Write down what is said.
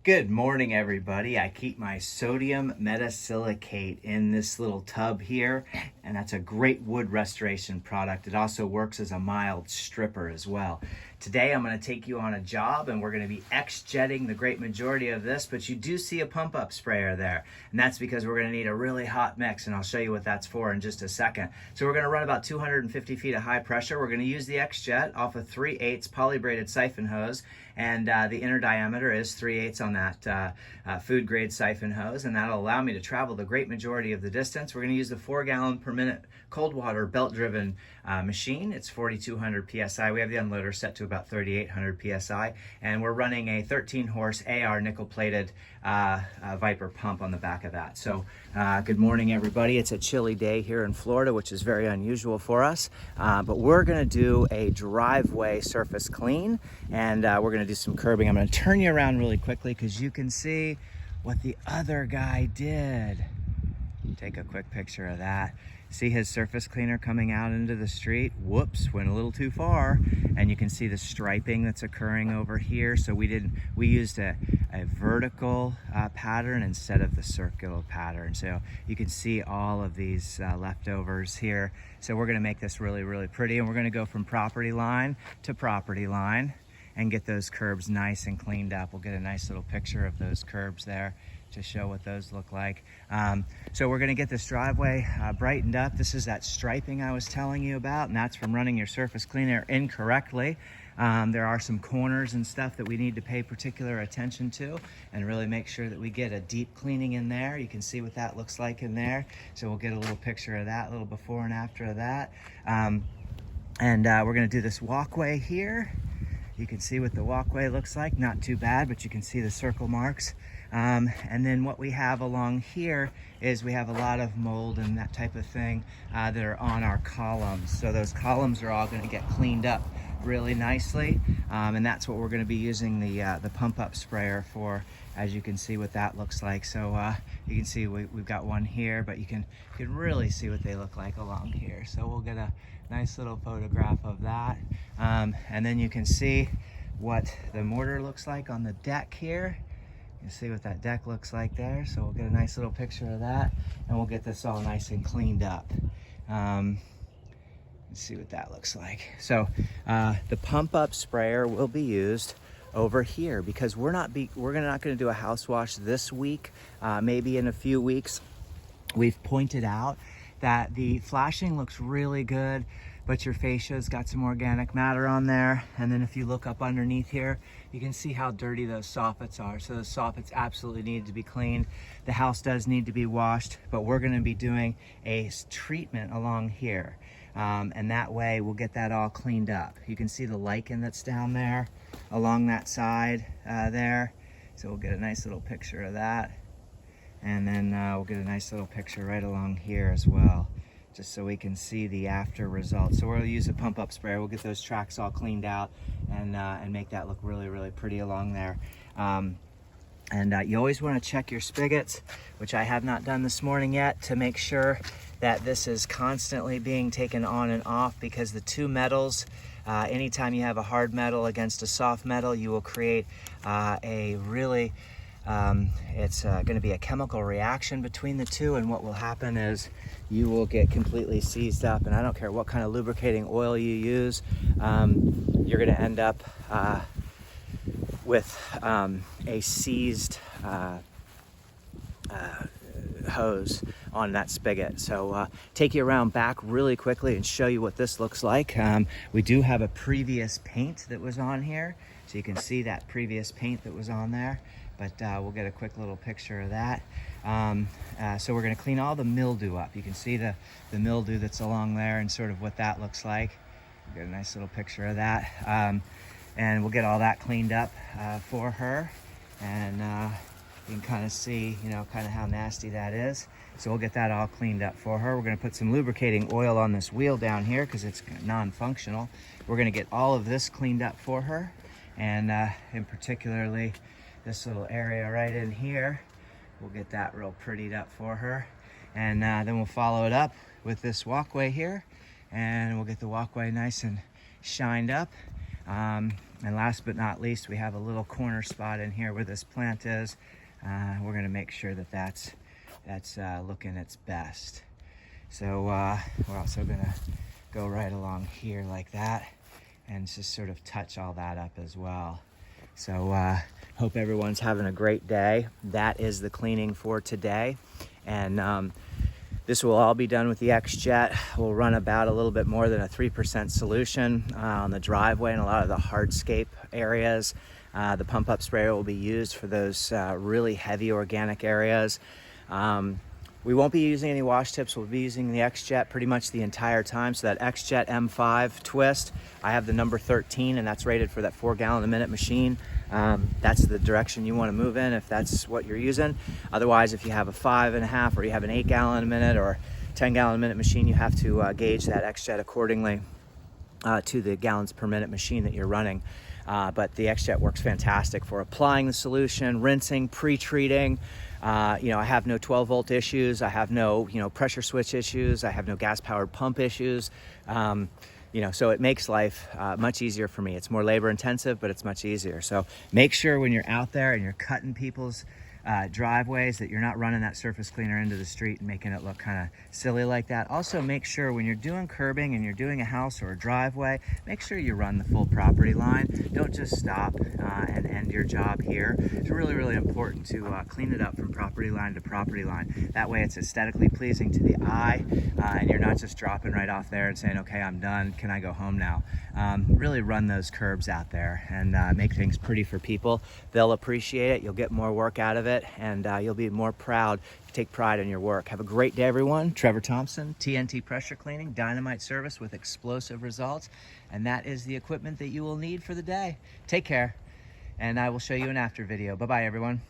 Good morning, everybody. I keep my sodium metasilicate in this little tub here, and that's a great wood restoration product. It also works as a mild stripper as well. Today, I'm going to take you on a job, and we're going to be X-jetting the great majority of this, but you do see a pump-up sprayer there, and that's because we're going to need a really hot mix, and I'll show you what that's for in just a second. So we're going to run about 250 feet of high pressure. We're going to use the X-jet off a 3/8 poly-braided siphon hose, and the inner diameter is 3/8 on that food grade siphon hose, and that'll allow me to travel the great majority of the distance. We're going to use the 4-gallon per minute cold water belt driven machine. It's 4,200 psi. We have the unloader set to about 3,800 psi, and we're running a 13 horse AR nickel plated Viper pump on the back of that. So good morning, everybody. It's a chilly day here in Florida, which is very unusual for us, but we're going to do a driveway surface clean, and we're going to do some curbing. I'm going to turn you around really quickly because you can see what the other guy did. Take a quick picture of that. See his surface cleaner coming out into the street. Whoops, went a little too far. And you can see the striping that's occurring over here. So we used a vertical pattern instead of the circular pattern. So you can see all of these leftovers here. So we're gonna make this really, really pretty, and we're gonna go from property line to property line and get those curbs nice and cleaned up. We'll get a nice little picture of those curbs there to show what those look like. So we're gonna get this driveway brightened up. This is that striping I was telling you about, and that's from running your surface cleaner incorrectly. There are some corners and stuff that we need to pay particular attention to and really make sure that we get a deep cleaning in there. You can see what that looks like in there. So we'll get a little picture of that, a little before and after of that. We're gonna do this walkway here. You can see what the walkway looks like. Not too bad, but you can see the circle marks. And then what we have along here is we have a lot of mold and that type of thing that are on our columns. So those columns are all going to get cleaned up really nicely. And that's what we're going to be using the pump-up sprayer for, as you can see what that looks like. So you can see we've got one here, but you can really see what they look like along here. So we'll get a nice little photograph of that. And then you can see what the mortar looks like on the deck here. You see what that deck looks like there. So we'll get a nice little picture of that, and we'll get this all nice and cleaned up. Let's see what that looks like. So the pump-up sprayer will be used over here because we're not going to do a house wash this week. Maybe in a few weeks. We've pointed out that the flashing looks really good, but your fascia's got some organic matter on there. And then if you look up underneath here, you can see how dirty those soffits are. So those soffits absolutely need to be cleaned. The house does need to be washed, but we're gonna be doing a treatment along here. And that way we'll get that all cleaned up. You can see the lichen that's down there along that side there. So we'll get a nice little picture of that. And then we'll get a nice little picture right along here as well, just so we can see the after results. So we'll use a pump-up sprayer. We'll get those tracks all cleaned out and make that look really, really pretty along there. You always want to check your spigots, which I have not done this morning yet, to make sure that this is constantly being taken on and off, because the two metals, anytime you have a hard metal against a soft metal, you will create a really it's going to be a chemical reaction between the two, and what will happen is you will get completely seized up, and I don't care what kind of lubricating oil you use, you're going to end up with a seized hose on that spigot. So take you around back really quickly and show you what this looks like. We do have a previous paint that was on here, so you can see that previous paint that was on there, but we'll get a quick little picture of that. So we're going to clean all the mildew up. You can see the mildew that's along there and sort of what that looks like. We'll get a nice little picture of that. And we'll get all that cleaned up for her, and you can kind of see, kind of how nasty that is. So we'll get that all cleaned up for her. We're going to put some lubricating oil on this wheel down here because it's non-functional. We're going to get all of this cleaned up for her, and in particularly this little area right in here. We'll get that real prettied up for her, and then we'll follow it up with this walkway here, and we'll get the walkway nice and shined up. And last but not least, we have a little corner spot in here where this plant is. We're going to make sure that that's looking its best. So we're also going to go right along here like that and just sort of touch all that up as well. So hope everyone's having a great day. That is the cleaning for today. And this will all be done with the XJet. We'll run about a little bit more than a 3% solution on the driveway and a lot of the hardscape areas. The pump up sprayer will be used for those really heavy organic areas. We won't be using any wash tips. We'll be using the XJet pretty much the entire time. So that XJet M5 twist, I have the number 13, and that's rated for that 4 gallon a minute machine. That's the direction you want to move in if that's what you're using. Otherwise, if you have a 5.5 or you have an 8 gallon a minute or 10 gallon a minute machine, you have to gauge that XJet accordingly to the gallons per minute machine that you're running. But the XJet works fantastic for applying the solution, rinsing, pre-treating. I have no 12 volt issues. I have no, pressure switch issues. I have no gas powered pump issues. So it makes life much easier for me. It's more labor intensive, but it's much easier. So make sure when you're out there and you're cutting people's driveways that you're not running that surface cleaner into the street and making it look kind of silly like that. Also make sure when you're doing curbing and you're doing a house or a driveway, make sure you run the full property line. Don't just stop and end your job here. It's really, really important to clean it up from property line to property line. That way it's aesthetically pleasing to the eye and you're not just dropping right off there and saying, okay, I'm done, can I go home now? Really run those curbs out there and make things pretty for people. They'll appreciate it. You'll get more work out of it, and you'll be more proud. Take pride in your work. Have a great day, everyone. Trevor Thompson, TNT Pressure Cleaning, dynamite service with explosive results. And that is the equipment that you will need for the day. Take care, and I will show you an after video. Bye-bye, everyone.